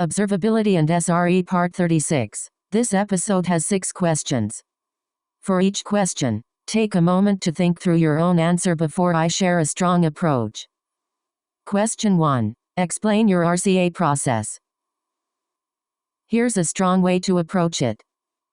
Observability and SRE Part 36. This episode has 6 questions. For each question, take a moment to think through your own answer before I share a strong approach. Question 1. Explain your RCA process. Here's a strong way to approach it.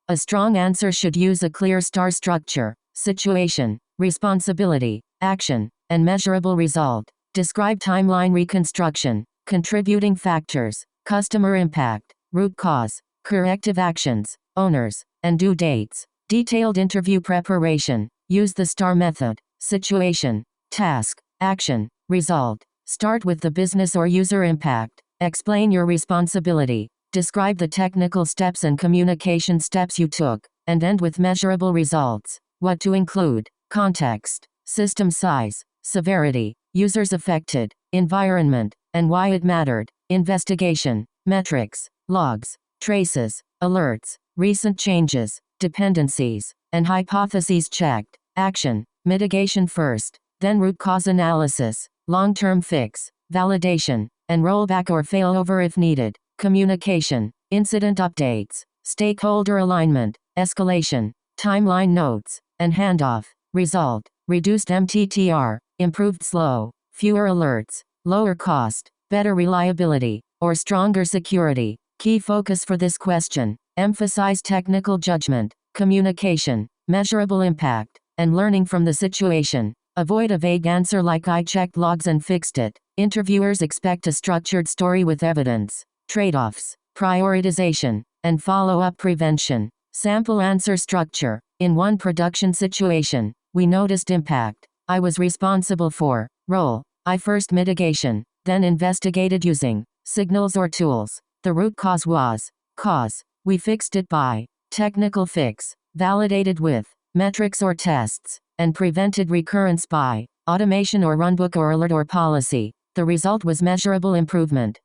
A strong answer should use a clear star structure: situation, responsibility, action, and measurable result. Describe timeline reconstruction, contributing factors, customer impact, root cause, corrective actions, owners, and due dates. Detailed interview preparation. Use the STAR method: situation, task, action, result. Start with the business or user impact. Explain your responsibility. Describe the technical steps and communication steps you took, and end with measurable results. What to include: context, system size, severity, users affected, environment, and why it mattered. Investigation, metrics, logs, traces, alerts, recent changes, dependencies, and hypotheses checked. Action, mitigation first, then root cause analysis, long-term fix, validation, and rollback or failover if needed. Communication, incident updates, stakeholder alignment, escalation, timeline notes, and handoff. Result, reduced MTTR, improved slow, fewer alerts, lower cost, better reliability, or stronger security. Key focus for this question: emphasize technical judgment, communication, measurable impact, and learning from the situation. Avoid a vague answer like "I checked logs and fixed it." Interviewers expect a structured story with evidence. Trade-offs, prioritization, and follow-up prevention. Sample answer structure. In one production situation, we noticed impact. I was responsible for. Role: I first mitigation, then investigated using signals or tools. The root cause was. Cause: we fixed it by. Technical fix: validated with metrics or tests, and prevented recurrence by automation or runbook or alert or policy. The result was measurable improvement.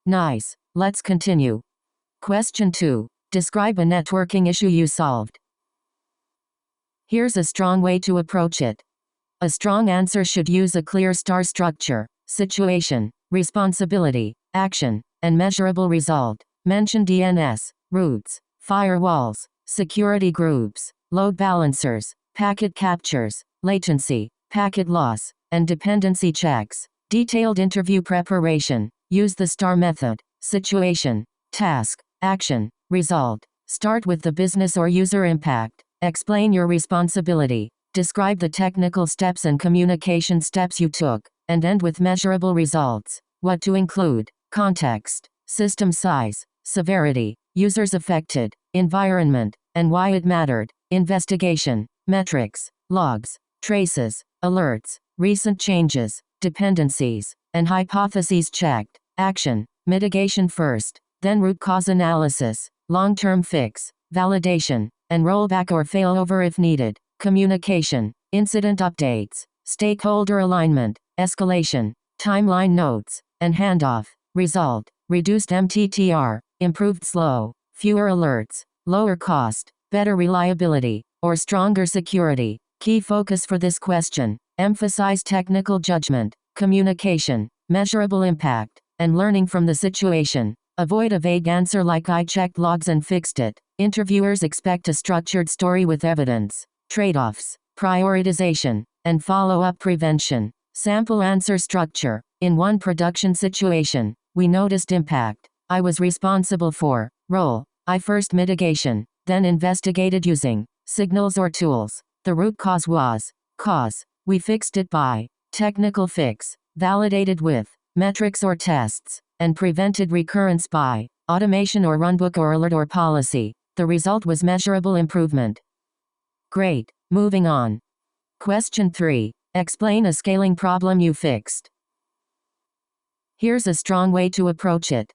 Nice. Let's continue. Question 2. Describe a networking issue you solved. Here's a strong way to approach it. A strong answer should use a clear star structure: situation, responsibility, action, and measurable result. Mention DNS, routes, firewalls, security groups, load balancers, packet captures, latency, packet loss, and dependency checks. Detailed interview preparation. Use the STAR method: situation, task, action, result. Start with the business or user impact. Explain your responsibility. Describe the technical steps and communication steps you took, and end with measurable results. What to include: context, system size, severity, users affected, environment, and why it mattered. Investigation, metrics, logs, traces, alerts, recent changes, dependencies, and hypotheses checked. Action, mitigation first, then root cause analysis, long-term fix, validation, and rollback or failover if needed. Communication, incident updates, stakeholder alignment, escalation, timeline notes, and handoff. Result, reduced MTTR, improved slow, fewer alerts, lower cost, better reliability, or stronger security. Key focus for this question: emphasize technical judgment, communication, measurable impact, and learning from the situation. Avoid a vague answer like "I checked logs and fixed it." Interviewers expect a structured story with evidence. Trade-offs, prioritization, and follow-up prevention. Sample answer structure. In one production situation, we noticed impact. I was responsible for. Role: I first mitigation, then investigated using signals or tools. The root cause was. Cause: we fixed it by. Technical fix: validated with metrics or tests, and prevented recurrence by automation or runbook or alert or policy. The result was measurable improvement. Great. Moving on. Question 3. Explain a scaling problem you fixed. Here's a strong way to approach it.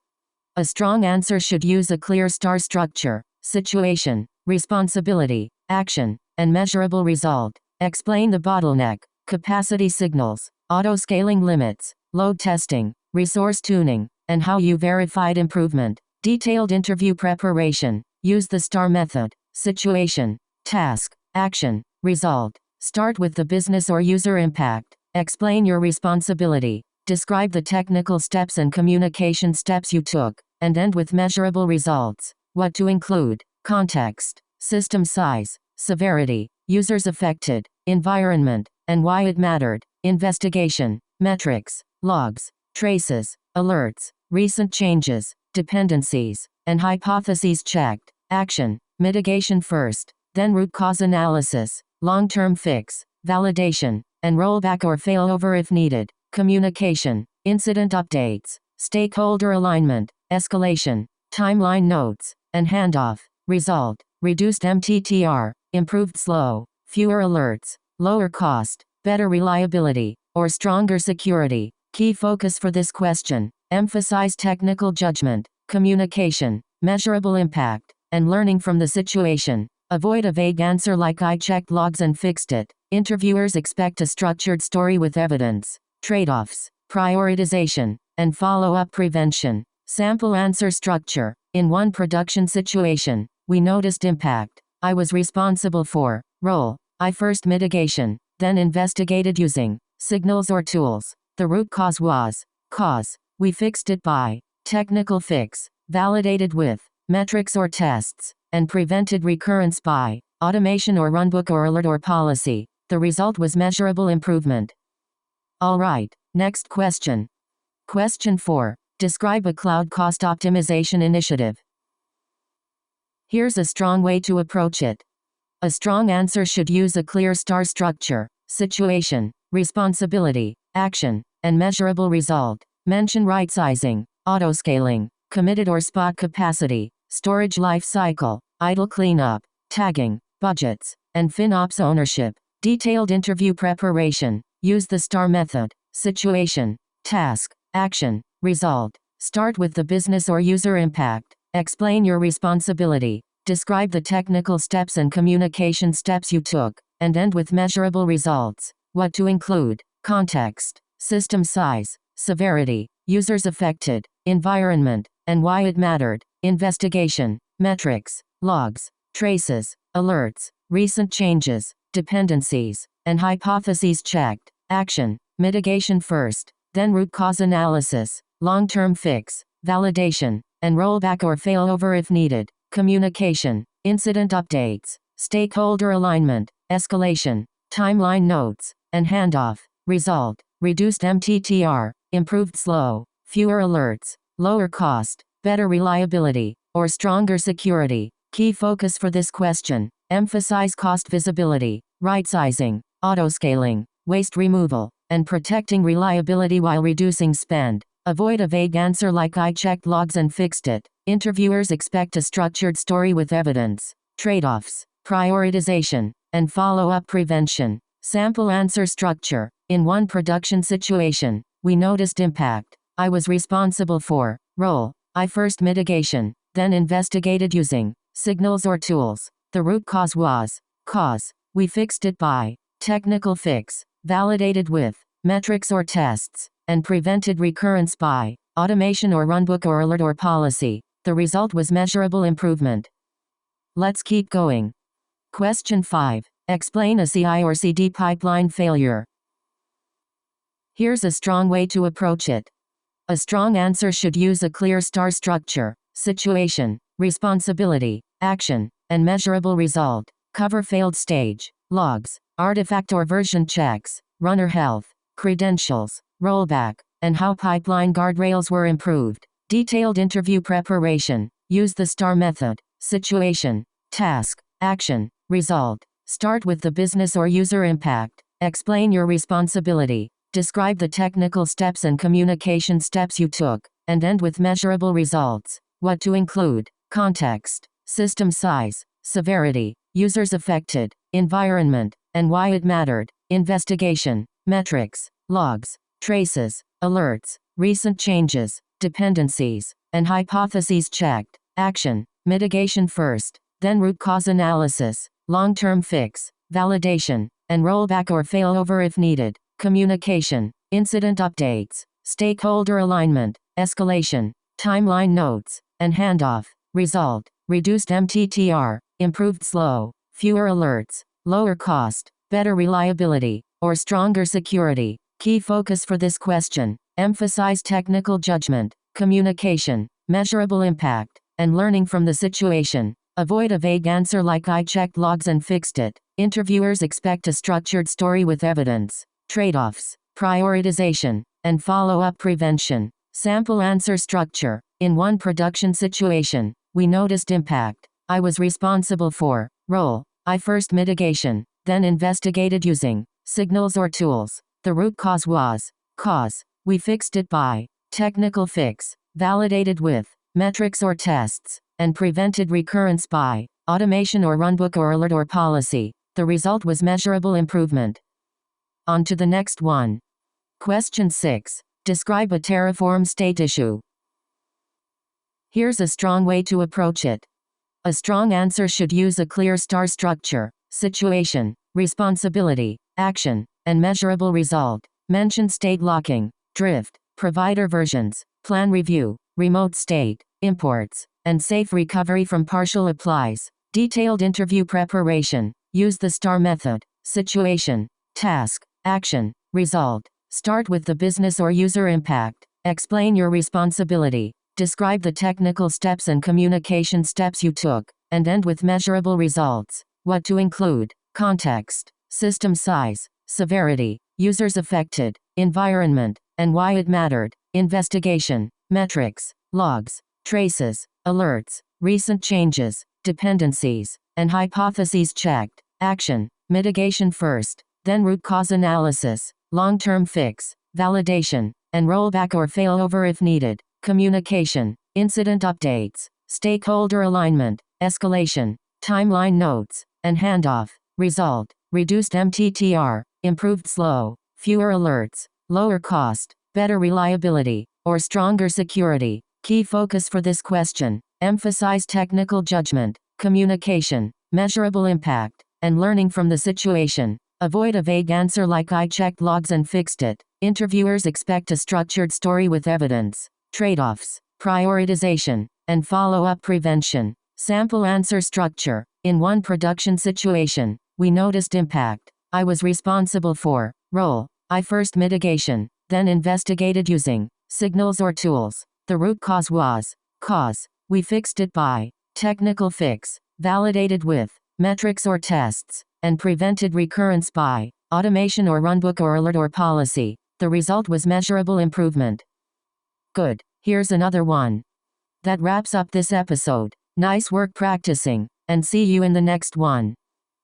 A strong answer should use a clear star structure: situation, responsibility, action, and measurable result. Explain the bottleneck: capacity signals, auto-scaling limits, load testing, resource tuning, and how you verified improvement. Detailed interview preparation. Use the STAR method: situation, task, action, result. Start with the business or user impact. Explain your responsibility. Describe the technical steps and communication steps you took, and end with measurable results. What to include: context, system size, severity, users affected, environment, and why it mattered, investigation, metrics, logs, traces, alerts, recent changes, dependencies, and hypotheses checked, action, mitigation first, then root cause analysis, long-term fix, validation, and rollback or failover if needed, communication, incident updates, stakeholder alignment, escalation, timeline notes, and handoff. Result: reduced MTTR, improved slow, fewer alerts, lower cost, better reliability, or stronger security. Key focus for this question: emphasize technical judgment, communication, measurable impact, and learning from the situation. Avoid a vague answer like "I checked logs and fixed it." Interviewers expect a structured story with evidence. Trade-offs: prioritization, and follow-up prevention. Sample answer structure: in one production situation, we noticed impact. I was responsible for. Role: I first mitigation, then investigated using signals or tools. The root cause was. Cause: we fixed it by. Technical fix: validated with metrics or tests, and prevented recurrence by automation or runbook or alert or policy. The result was measurable improvement. Alright, next question. Question 4. Describe a cloud cost optimization initiative. Here's a strong way to approach it. A strong answer should use a clear star structure: situation, responsibility, action, and measurable result. Mention right-sizing, auto-scaling, committed or spot capacity, storage life cycle, idle cleanup, tagging, budgets, and FinOps ownership. Detailed interview preparation. Use the STAR method: situation, task, action, result. Start with the business or user impact. Explain your responsibility. Describe the technical steps and communication steps you took, and end with measurable results. What to include: context, system size, severity, users affected, environment, and why it mattered, investigation, metrics, logs, traces, alerts, recent changes, dependencies, and hypotheses checked, action, mitigation first, then root cause analysis, long-term fix, validation, and rollback or failover if needed, communication, incident updates, stakeholder alignment, escalation, timeline notes, and handoff. Result: reduced MTTR, improved slow, fewer alerts, lower cost, better reliability, or stronger security. Key focus for this question: emphasize cost visibility, right-sizing, auto-scaling, waste removal, and protecting reliability while reducing spend. Avoid a vague answer like "I checked logs and fixed it." Interviewers expect a structured story with evidence. Trade-offs, prioritization, and follow-up prevention. Sample answer structure: in one production situation, we noticed impact. I was responsible for. Role: I first mitigation, then investigated using signals or tools. The root cause was. Cause: we fixed it by. Technical fix: validated with metrics or tests, and prevented recurrence by automation or runbook or alert or policy. The result was measurable improvement. Let's keep going. Question 5. Explain a CI or CD pipeline failure. Here's a strong way to approach it. A strong answer should use a clear star structure: situation, responsibility, action, and measurable result. Cover failed stage, logs, artifact or version checks, runner health, credentials, rollback, and how pipeline guardrails were improved. Detailed interview preparation. Use the STAR method: situation, task, action, result. Start with the business or user impact. Explain your responsibility. Describe the technical steps and communication steps you took, and end with measurable results. What to include: context, system size, severity, users affected, environment, and why it mattered, investigation, metrics, logs, traces, alerts, recent changes, dependencies, and hypotheses checked, action, mitigation first, then root cause analysis, long-term fix, validation, and rollback or failover if needed, communication, incident updates, stakeholder alignment, escalation, timeline notes, and handoff. Result: reduced MTTR, improved slow, fewer alerts, lower cost, better reliability, or stronger security. Key focus for this question: emphasize technical judgment, communication, measurable impact, and learning from the situation. Avoid a vague answer like "I checked logs and fixed it." Interviewers expect a structured story with evidence. Trade-offs, prioritization, and follow-up prevention. Sample answer structure. In one production situation, we noticed impact. I was responsible for. Role. I first mitigation, then investigated using signals or tools. The root cause was. Cause. We fixed it by. Technical fix. Validated with metrics or tests, and prevented recurrence by automation or runbook or alert or policy. The result was measurable improvement. On to the next one. Question 6. Describe a Terraform state issue. Here's a strong way to approach it. A strong answer should use a clear star structure: situation, responsibility, action, and measurable result. Mention state locking, drift, provider versions, plan review, remote state, imports, and safe recovery from partial applies. Detailed interview preparation. Use the STAR method: situation, task, action, result. Start with the business or user impact. Explain your responsibility. Describe the technical steps and communication steps you took, and end with measurable results. What to include: context, system size, severity, users affected, environment, and why it mattered. Investigation, metrics, logs, traces, alerts, recent changes, dependencies, and hypotheses checked. Action, mitigation first, then root cause analysis, long-term fix, validation, and rollback or failover if needed. Communication, incident updates, stakeholder alignment, escalation, timeline notes, and handoff. Result, reduced MTTR, improved slow, fewer alerts, lower cost, better reliability, or stronger security. Key focus for this question: emphasize technical judgment, communication, measurable impact, and learning from the situation. Avoid a vague answer like "I checked logs and fixed it." Interviewers expect a structured story with evidence. Trade-offs, prioritization, and follow-up prevention. Sample answer structure. In one production situation, we noticed impact. I was responsible for. Role. I first mitigation, then investigated using signals or tools. The root cause was. Cause. We fixed it by technical fix, validated with metrics or tests, and prevented recurrence by automation or runbook or alert or policy. The result was measurable improvement. Good. Here's another one. That wraps up this episode. Nice work practicing, and see you in the next one.